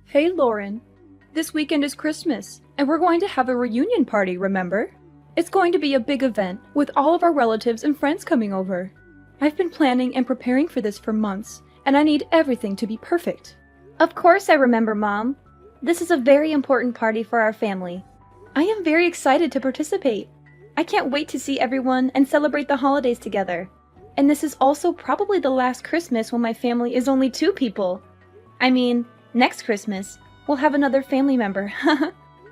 Hey Lauren, this weekend is Christmas, and we're going to have a reunion party, remember? It's going to be a big event, with all of our relatives and friends coming over. I've been planning and preparing for this for months, and I need everything to be perfect. Of course I remember, Mom. This is a very important party for our family. I am very excited to participate. I can't wait to see everyone and celebrate the holidays together. And this is also probably the last Christmas when my family is only 2 people. I mean, next Christmas, we'll have another family member.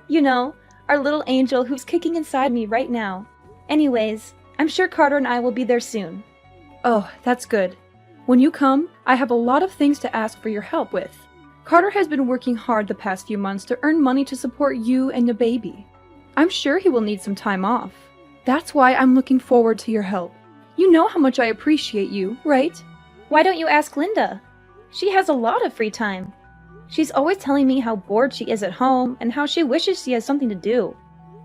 You know, our little angel who's kicking inside me right now. Anyways, I'm sure Carter and I will be there soon. Oh, that's good. When you come, I have a lot of things to ask for your help with. Carter has been working hard the past few months to earn money to support you and the baby. I'm sure he will need some time off. That's why I'm looking forward to your help. You know how much I appreciate you, right? Why don't you ask Linda? She has a lot of free time. She's always telling me how bored she is at home and how she wishes she has something to do.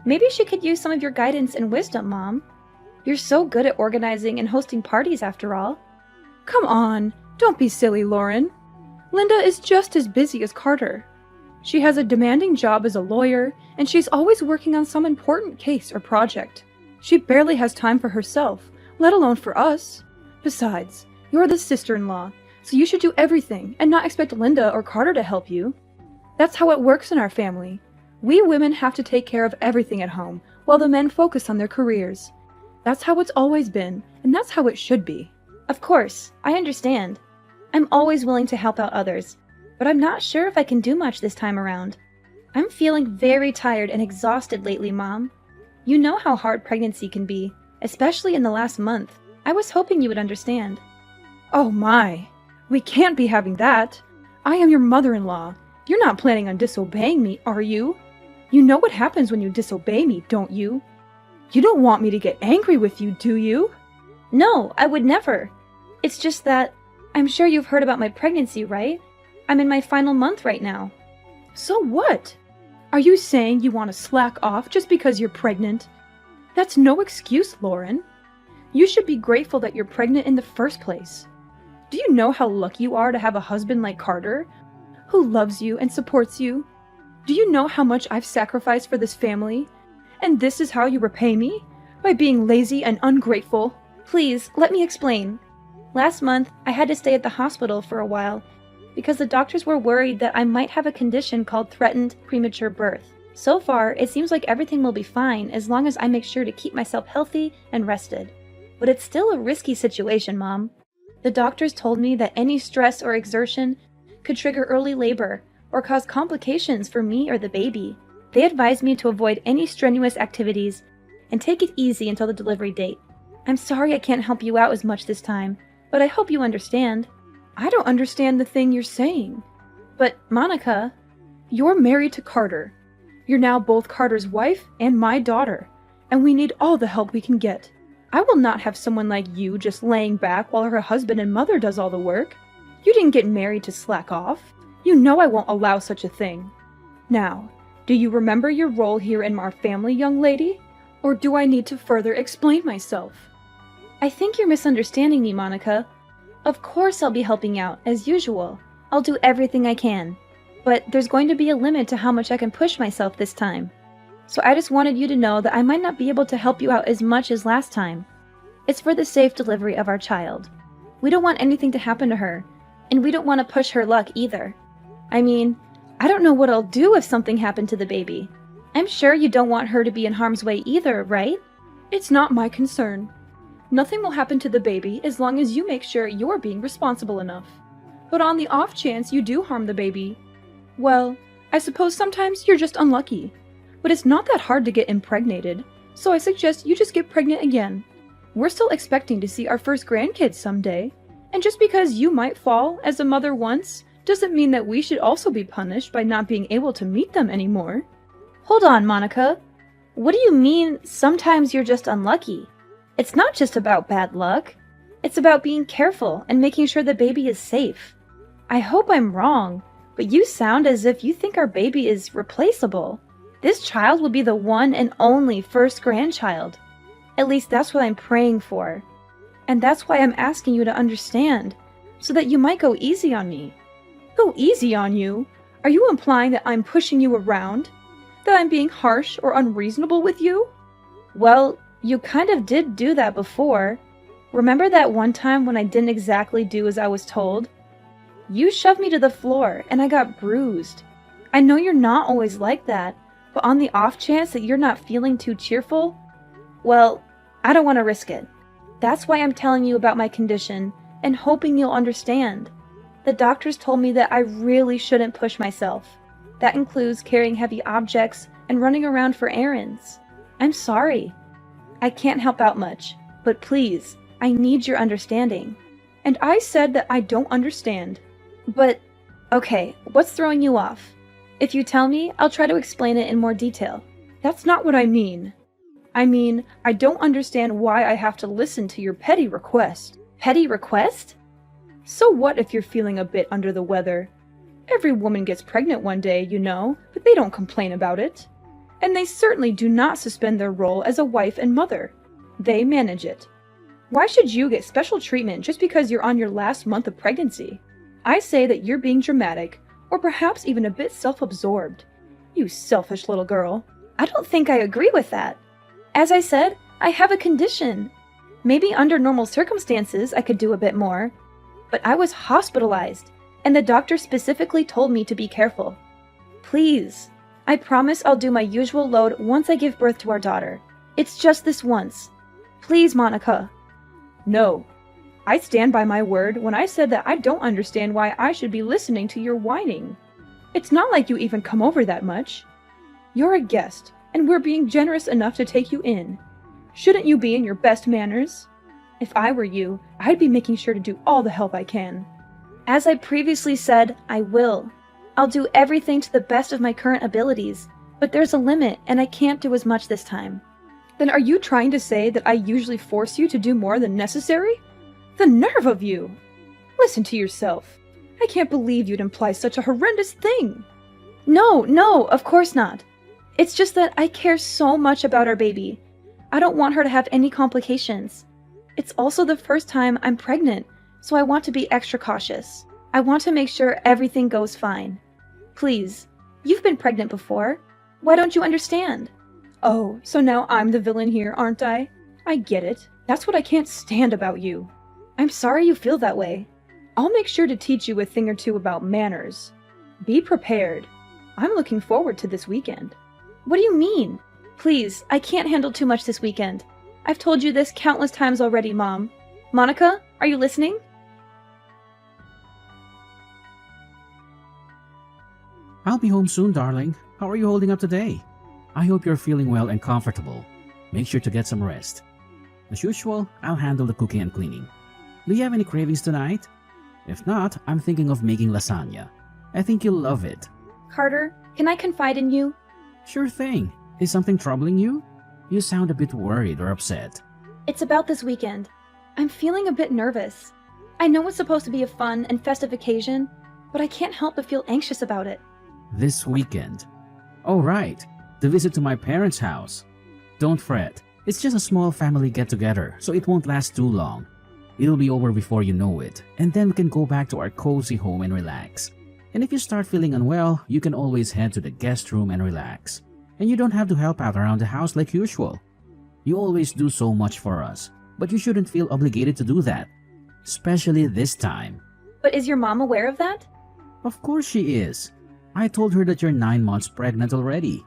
Maybe she could use some of your guidance and wisdom, Mom. You're so good at organizing and hosting parties after all. Come on, don't be silly, Lauren. Linda is just as busy as Carter. She has a demanding job as a lawyer, and she's always working on some important case or project. She barely has time for herself, let alone for us. Besides, you're the sister-in-law, so you should do everything and not expect Linda or Carter to help you. That's how it works in our family. We women have to take care of everything at home, while the men focus on their careers. That's how it's always been, and that's how it should be. Of course, I understand. I'm always willing to help out others, but I'm not sure if I can do much this time around. I'm feeling very tired and exhausted lately, Mom. You know how hard pregnancy can be, especially in the last month. I was hoping you would understand. Oh my, we can't be having that. I am your mother-in-law. You're not planning on disobeying me, are you? You know what happens when you disobey me, don't you? You don't want me to get angry with you, do you? No, I would never. It's just that I'm sure you've heard about my pregnancy, right? I'm in my final month right now. So what? Are you saying you want to slack off just because you're pregnant? That's no excuse, Lauren. You should be grateful that you're pregnant in the first place. Do you know how lucky you are to have a husband like Carter, who loves you and supports you? Do you know how much I've sacrificed for this family? And this is how you repay me? By being lazy and ungrateful? Please, let me explain. Last month, I had to stay at the hospital for a while because the doctors were worried that I might have a condition called threatened premature birth. So far, it seems like everything will be fine as long as I make sure to keep myself healthy and rested. But it's still a risky situation, Mom. The doctors told me that any stress or exertion could trigger early labor or cause complications for me or the baby. They advised me to avoid any strenuous activities and take it easy until the delivery date. I'm sorry I can't help you out as much this time, but I hope you understand. I don't understand the thing you're saying. But, Monica, you're married to Carter. You're now both Carter's wife and my daughter, and we need all the help we can get. I will not have someone like you just laying back while her husband and mother does all the work. You didn't get married to slack off. You know I won't allow such a thing. Now, do you remember your role here in our family, young lady? Or do I need to further explain myself? I think you're misunderstanding me, Monica. Of course I'll be helping out, as usual. I'll do everything I can. But there's going to be a limit to how much I can push myself this time. So I just wanted you to know that I might not be able to help you out as much as last time. It's for the safe delivery of our child. We don't want anything to happen to her, and we don't want to push her luck either. I mean, I don't know what I'll do if something happened to the baby. I'm sure you don't want her to be in harm's way either, right? It's not my concern. Nothing will happen to the baby as long as you make sure you're being responsible enough. But on the off chance you do harm the baby, well, I suppose sometimes you're just unlucky. But it's not that hard to get impregnated, so I suggest you just get pregnant again. We're still expecting to see our first grandkids someday, and just because you might fall as a mother once, doesn't mean that we should also be punished by not being able to meet them anymore. Hold on, Monica. What do you mean, sometimes you're just unlucky? It's not just about bad luck. It's about being careful and making sure the baby is safe. I hope I'm wrong, but you sound as if you think our baby is replaceable. This child will be the one and only first grandchild. At least that's what I'm praying for. And that's why I'm asking you to understand, so that you might go easy on me. Go easy on you? Are you implying that I'm pushing you around? That I'm being harsh or unreasonable with you? Well, you kind of did do that before. Remember that one time when I didn't exactly do as I was told? You shoved me to the floor and I got bruised. I know you're not always like that, but on the off chance that you're not feeling too cheerful, well, I don't want to risk it. That's why I'm telling you about my condition and hoping you'll understand. The doctors told me that I really shouldn't push myself. That includes carrying heavy objects and running around for errands. I'm sorry. I can't help out much, but please, I need your understanding. And I said that I don't understand. But, okay, what's throwing you off? If you tell me, I'll try to explain it in more detail. That's not what I mean. I mean, I don't understand why I have to listen to your petty request. Petty request? So what if you're feeling a bit under the weather? Every woman gets pregnant one day, you know, but they don't complain about it. And they certainly do not suspend their role as a wife and mother. They manage it. Why should you get special treatment just because you're on your last month of pregnancy? I say that you're being dramatic, or perhaps even a bit self-absorbed. You selfish little girl. I don't think I agree with that. As I said, I have a condition. Maybe under normal circumstances I could do a bit more. But I was hospitalized, and the doctor specifically told me to be careful. Please, I promise I'll do my usual load once I give birth to our daughter. It's just this once. Please, Monica. No. I stand by my word when I said that I don't understand why I should be listening to your whining. It's not like you even come over that much. You're a guest, and we're being generous enough to take you in. Shouldn't you be in your best manners? If I were you, I'd be making sure to do all the help I can. As I previously said, I will. I'll do everything to the best of my current abilities, but there's a limit and I can't do as much this time. Then are you trying to say that I usually force you to do more than necessary? The nerve of you! Listen to yourself. I can't believe you'd imply such a horrendous thing. No, of course not. It's just that I care so much about our baby. I don't want her to have any complications. It's also the first time I'm pregnant, so I want to be extra cautious. I want to make sure everything goes fine. Please, you've been pregnant before. Why don't you understand? Oh, so now I'm the villain here, aren't I? I get it. That's what I can't stand about you. I'm sorry you feel that way. I'll make sure to teach you a thing or two about manners. Be prepared. I'm looking forward to this weekend. What do you mean? Please, I can't handle too much this weekend. I've told you this countless times already, Mom. Monica, are you listening? I'll be home soon, darling. How are you holding up today? I hope you're feeling well and comfortable. Make sure to get some rest. As usual, I'll handle the cooking and cleaning. Do you have any cravings tonight? If not, I'm thinking of making lasagna. I think you'll love it. Carter, can I confide in you? Sure thing. Is something troubling you? You sound a bit worried or upset. It's about this weekend. I'm feeling a bit nervous. I know it's supposed to be a fun and festive occasion, but I can't help but feel anxious about it. This weekend? Oh, right. The visit to my parents' house. Don't fret. It's just a small family get-together, so it won't last too long. It'll be over before you know it, and then we can go back to our cozy home and relax. And if you start feeling unwell, you can always head to the guest room and relax. And you don't have to help out around the house like usual. You always do so much for us, but you shouldn't feel obligated to do that. Especially this time. But is your mom aware of that? Of course she is. I told her that you're 9 months pregnant already.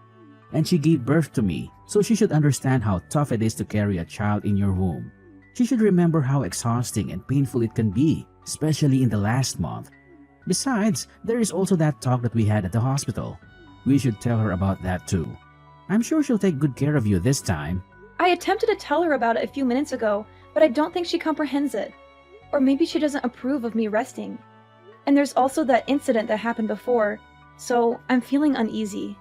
And she gave birth to me, so she should understand how tough it is to carry a child in your womb. She should remember how exhausting and painful it can be, especially in the last month. Besides, there is also that talk that we had at the hospital. We should tell her about that too. I'm sure she'll take good care of you this time. I attempted to tell her about it a few minutes ago, but I don't think she comprehends it. Or maybe she doesn't approve of me resting. And there's also that incident that happened before, so I'm feeling uneasy.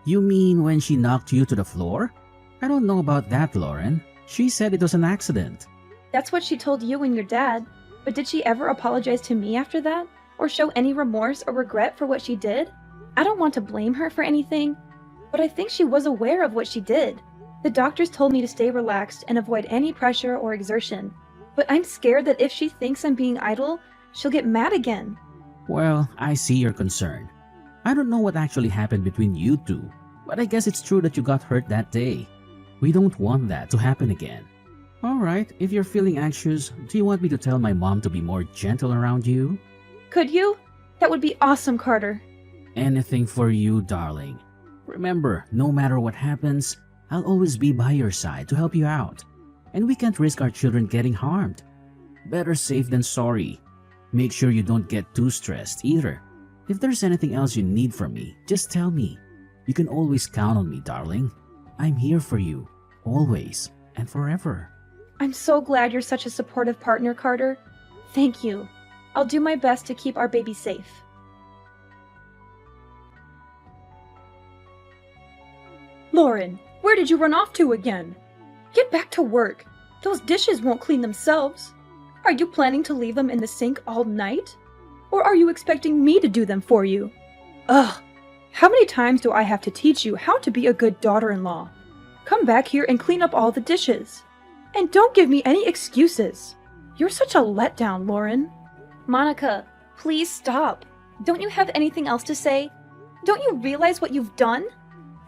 You mean when she knocked you to the floor? I don't know about that, Lauren. She said it was an accident. That's what she told you and your dad, but did she ever apologize to me after that? Or show any remorse or regret for what she did? I don't want to blame her for anything, but I think she was aware of what she did. The doctors told me to stay relaxed and avoid any pressure or exertion, but I'm scared that if she thinks I'm being idle, she'll get mad again. Well, I see your concern. I don't know what actually happened between you two, but I guess it's true that you got hurt that day. We don't want that to happen again. Alright, if you're feeling anxious, do you want me to tell my mom to be more gentle around you? Could you? That would be awesome, Carter. Anything for you, darling. Remember, no matter what happens, I'll always be by your side to help you out. And we can't risk our children getting harmed. Better safe than sorry. Make sure you don't get too stressed either. If there's anything else you need from me, just tell me. You can always count on me, darling. I'm here for you, always and forever. I'm so glad you're such a supportive partner, Carter. Thank you. I'll do my best to keep our baby safe. Lauren, where did you run off to again? Get back to work. Those dishes won't clean themselves. Are you planning to leave them in the sink all night? Or are you expecting me to do them for you? Ugh, how many times do I have to teach you how to be a good daughter-in-law? Come back here and clean up all the dishes. And don't give me any excuses. You're such a letdown, Lauren. Monica, please stop. Don't you have anything else to say? Don't you realize what you've done?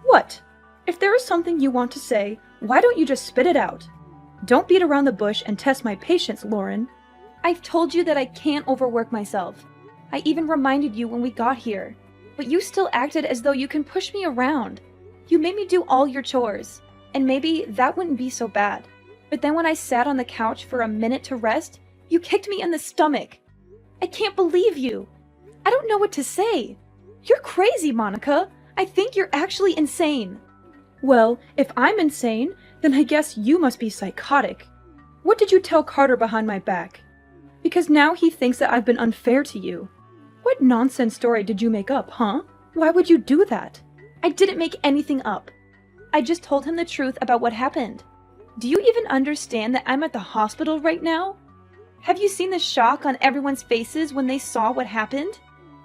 What? If there is something you want to say, why don't you just spit it out? Don't beat around the bush and test my patience, Lauren. I've told you that I can't overwork myself. I even reminded you when we got here. But you still acted as though you can push me around. You made me do all your chores. And maybe that wouldn't be so bad. But then when I sat on the couch for a minute to rest, you kicked me in the stomach. I can't believe you. I don't know what to say. You're crazy, Monica. I think you're actually insane. Well, if I'm insane, then I guess you must be psychotic. What did you tell Carter behind my back? Because now he thinks that I've been unfair to you. What nonsense story did you make up, huh? Why would you do that? I didn't make anything up. I just told him the truth about what happened. Do you even understand that I'm at the hospital right now? Have you seen the shock on everyone's faces when they saw what happened?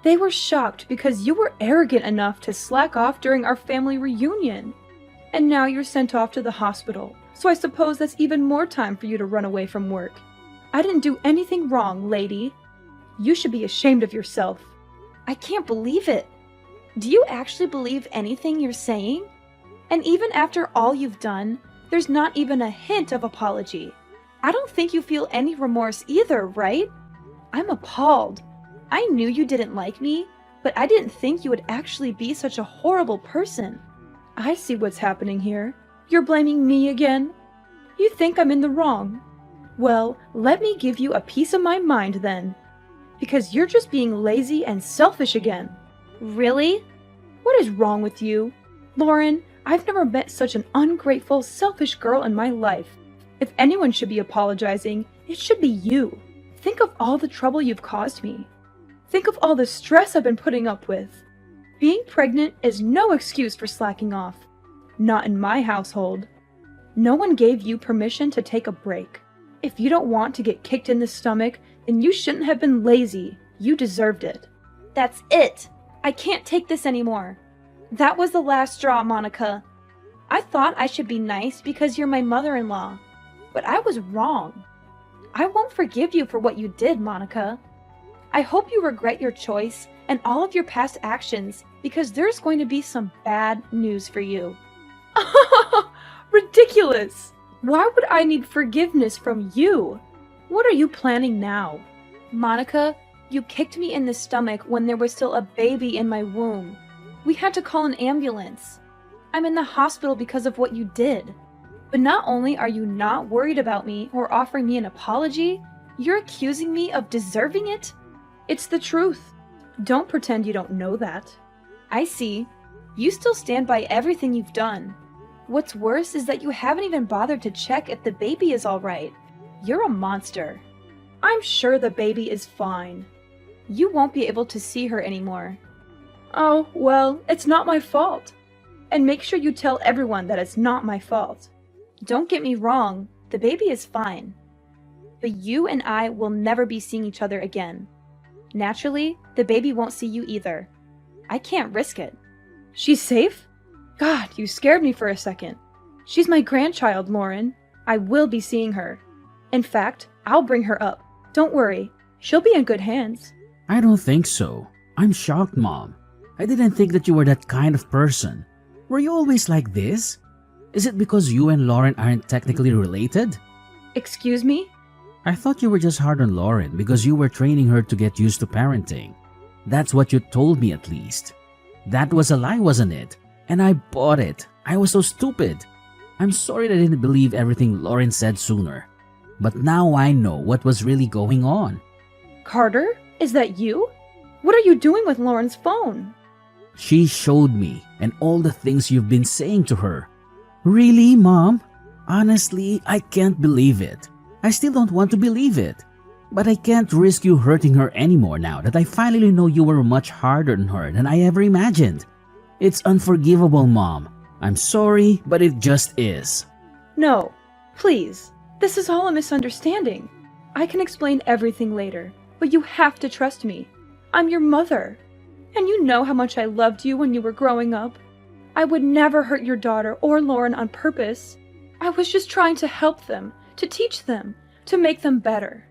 They were shocked because you were arrogant enough to slack off during our family reunion. And now you're sent off to the hospital, so I suppose that's even more time for you to run away from work. I didn't do anything wrong, lady. You should be ashamed of yourself. I can't believe it. Do you actually believe anything you're saying? And even after all you've done, there's not even a hint of apology. I don't think you feel any remorse either, right? I'm appalled. I knew you didn't like me, but I didn't think you would actually be such a horrible person. I see what's happening here. You're blaming me again? You think I'm in the wrong? Well, let me give you a piece of my mind then. Because you're just being lazy and selfish again. Really? What is wrong with you? Lauren, I've never met such an ungrateful, selfish girl in my life. If anyone should be apologizing, it should be you. Think of all the trouble you've caused me. Think of all the stress I've been putting up with. Being pregnant is no excuse for slacking off. Not in my household. No one gave you permission to take a break. If you don't want to get kicked in the stomach, then you shouldn't have been lazy. You deserved it. That's it. I can't take this anymore. That was the last straw, Monica. I thought I should be nice because you're my mother-in-law. But I was wrong. I won't forgive you for what you did, Monica. I hope you regret your choice and all of your past actions because there's going to be some bad news for you. Ridiculous! Why would I need forgiveness from you? What are you planning now? Monica, you kicked me in the stomach when there was still a baby in my womb. We had to call an ambulance. I'm in the hospital because of what you did. But not only are you not worried about me or offering me an apology, you're accusing me of deserving it? It's the truth. Don't pretend you don't know that. I see. You still stand by everything you've done. What's worse is that you haven't even bothered to check if the baby is all right. You're a monster. I'm sure the baby is fine. You won't be able to see her anymore. Oh, well, it's not my fault. And make sure you tell everyone that it's not my fault. Don't get me wrong, the baby is fine. But you and I will never be seeing each other again. Naturally, the baby won't see you either. I can't risk it. She's safe? God, you scared me for a second. She's my grandchild, Lauren. I will be seeing her. In fact, I'll bring her up. Don't worry. She'll be in good hands. I don't think so. I'm shocked, Mom. I didn't think that you were that kind of person. Were you always like this? Is it because you and Lauren aren't technically related? Excuse me? I thought you were just hard on Lauren because you were training her to get used to parenting. That's what you told me at least. That was a lie, wasn't it? And I bought it. I was so stupid. I'm sorry that I didn't believe everything Lauren said sooner. But now I know what was really going on. Carter? Is that you? What are you doing with Lauren's phone? She showed me and all the things you've been saying to her. Really, Mom? Honestly, I can't believe it. I still don't want to believe it. But I can't risk you hurting her anymore now that I finally know you were much harder on her than I ever imagined. It's unforgivable, Mom. I'm sorry, but it just is. No, please. This is all a misunderstanding. I can explain everything later, but you have to trust me. I'm your mother. And you know how much I loved you when you were growing up. I would never hurt your daughter or Lauren on purpose. I was just trying to help them, to teach them, to make them better.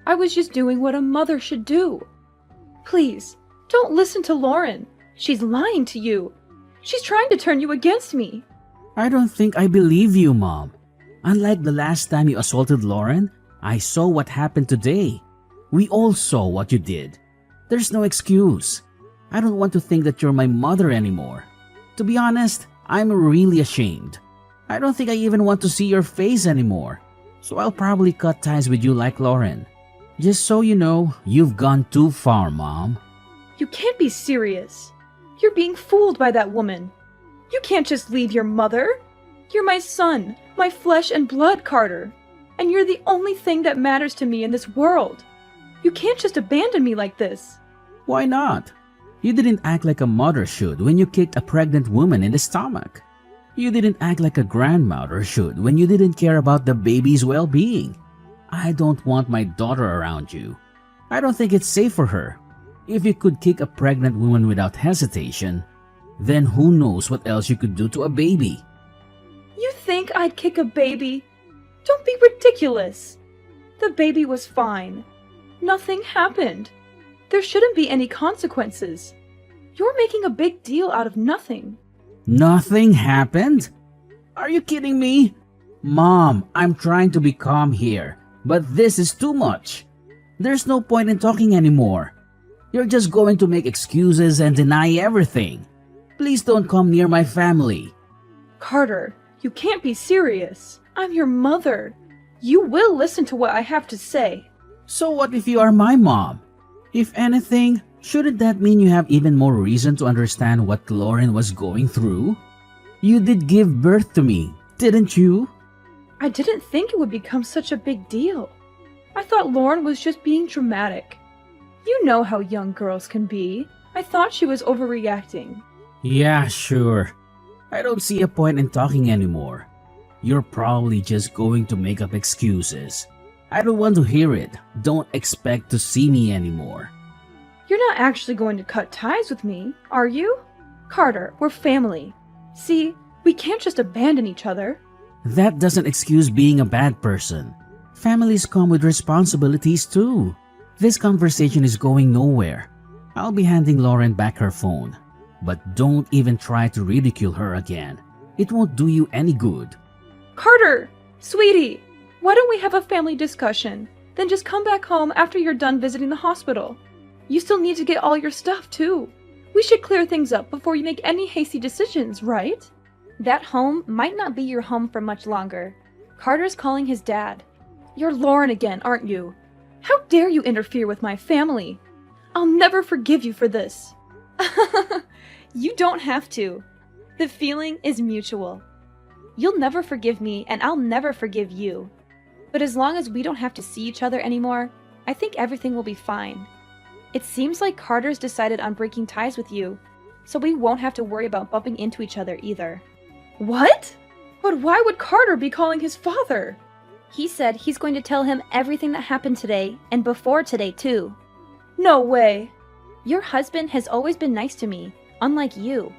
I was just doing what a mother should do. Please, don't listen to Lauren. She's lying to you. She's trying to turn you against me. I don't think I believe you, Mom. Unlike the last time you assaulted Lauren, I saw what happened today. We all saw what you did. There's no excuse. I don't want to think that you're my mother anymore. To be honest, I'm really ashamed. I don't think I even want to see your face anymore. So I'll probably cut ties with you like Lauren. Just so you know, you've gone too far, Mom. You can't be serious. You're being fooled by that woman. You can't just leave your mother. You're my son, my flesh and blood, Carter. And you're the only thing that matters to me in this world. You can't just abandon me like this. Why not? You didn't act like a mother should when you kicked a pregnant woman in the stomach. You didn't act like a grandmother should when you didn't care about the baby's well-being. I don't want my daughter around you. I don't think it's safe for her. If you could kick a pregnant woman without hesitation, then who knows what else you could do to a baby. You think I'd kick a baby? Don't be ridiculous. The baby was fine. Nothing happened. There shouldn't be any consequences. You're making a big deal out of nothing. Nothing happened? Are you kidding me? Mom, I'm trying to be calm here, but this is too much. There's no point in talking anymore. You're just going to make excuses and deny everything. Please don't come near my family. Carter, you can't be serious. I'm your mother. You will listen to what I have to say. So what if you are my mom? If anything, shouldn't that mean you have even more reason to understand what Lauren was going through? You did give birth to me, didn't you? I didn't think it would become such a big deal. I thought Lauren was just being dramatic. You know how young girls can be. I thought she was overreacting. Yeah, sure. I don't see a point in talking anymore. You're probably just going to make up excuses. I don't want to hear it. Don't expect to see me anymore. You're not actually going to cut ties with me, are you? Carter, we're family. See, we can't just abandon each other. That doesn't excuse being a bad person. Families come with responsibilities too. This conversation is going nowhere. I'll be handing Lauren back her phone. But don't even try to ridicule her again. It won't do you any good. Carter! Sweetie! Why don't we have a family discussion? Then just come back home after you're done visiting the hospital. You still need to get all your stuff too. We should clear things up before you make any hasty decisions, right? That home might not be your home for much longer. Carter's calling his dad. You're Lauren again, aren't you? How dare you interfere with my family? I'll never forgive you for this. You don't have to. The feeling is mutual. You'll never forgive me, and I'll never forgive you. But as long as we don't have to see each other anymore, I think everything will be fine. It seems like Carter's decided on breaking ties with you, so we won't have to worry about bumping into each other either. What? But why would Carter be calling his father? He said he's going to tell him everything that happened today, and before today too. No way. Your husband has always been nice to me, unlike you.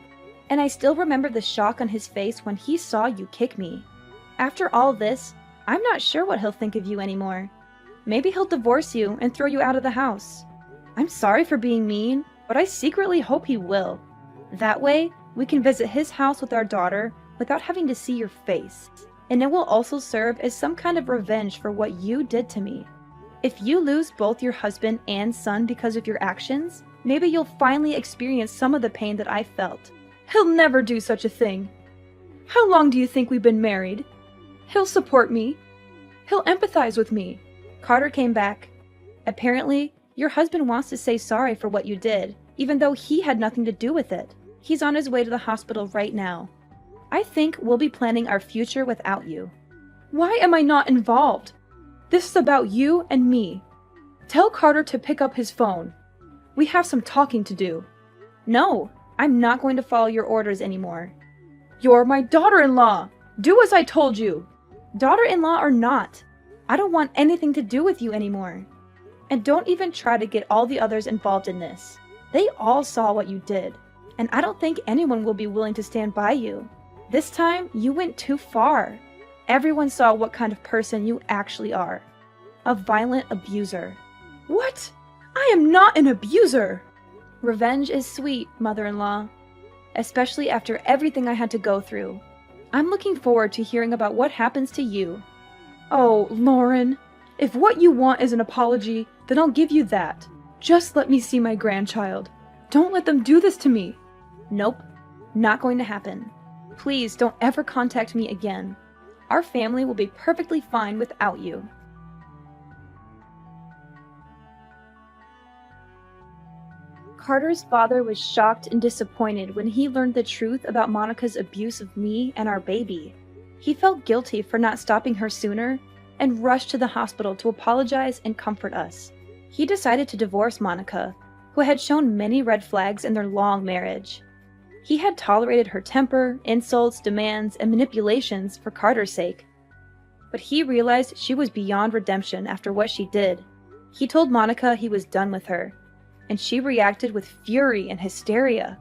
And I still remember the shock on his face when he saw you kick me. After all this, I'm not sure what he'll think of you anymore. Maybe he'll divorce you and throw you out of the house. I'm sorry for being mean. but I secretly hope he will. That way, we can visit his house with our daughter without having to see your face. And it will also serve as some kind of revenge for what you did to me. If you lose both your husband and son because of your actions, maybe you'll finally experience some of the pain that I felt. He'll never do such a thing. How long do you think we've been married? He'll support me. He'll empathize with me. Carter came back. Apparently, your husband wants to say sorry for what you did, even though he had nothing to do with it. He's on his way to the hospital right now. I think we'll be planning our future without you. Why am I not involved? This is about you and me. Tell Carter to pick up his phone. We have some talking to do. No, I'm not going to follow your orders anymore. You're my daughter-in-law. Do as I told you. Daughter-in-law or not, I don't want anything to do with you anymore. And don't even try to get all the others involved in this. They all saw what you did, and I don't think anyone will be willing to stand by you. This time, you went too far. Everyone saw what kind of person you actually are. A violent abuser. What? I am not an abuser! Revenge is sweet, mother-in-law. Especially after everything I had to go through. I'm looking forward to hearing about what happens to you. Oh, Lauren. If what you want is an apology, then I'll give you that. Just let me see my grandchild. Don't let them do this to me. Nope. Not going to happen. Please don't ever contact me again. Our family will be perfectly fine without you. Carter's father was shocked and disappointed when he learned the truth about Monica's abuse of me and our baby. He felt guilty for not stopping her sooner and rushed to the hospital to apologize and comfort us. He decided to divorce Monica, who had shown many red flags in their long marriage. He had tolerated her temper, insults, demands, and manipulations for Carter's sake. But he realized she was beyond redemption after what she did. He told Monica he was done with her, and she reacted with fury and hysteria.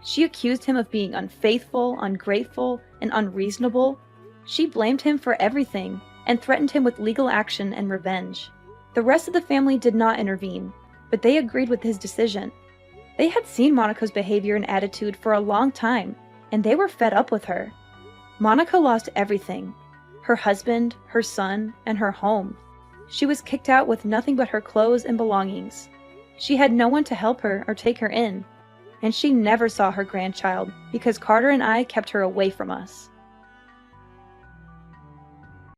She accused him of being unfaithful, ungrateful, and unreasonable. She blamed him for everything and threatened him with legal action and revenge. The rest of the family did not intervene, but they agreed with his decision. They had seen Monica's behavior and attitude for a long time, and they were fed up with her. Monica lost everything: her husband, her son, and her home. She was kicked out with nothing but her clothes and belongings. She had no one to help her or take her in, and she never saw her grandchild because Carter and I kept her away from us.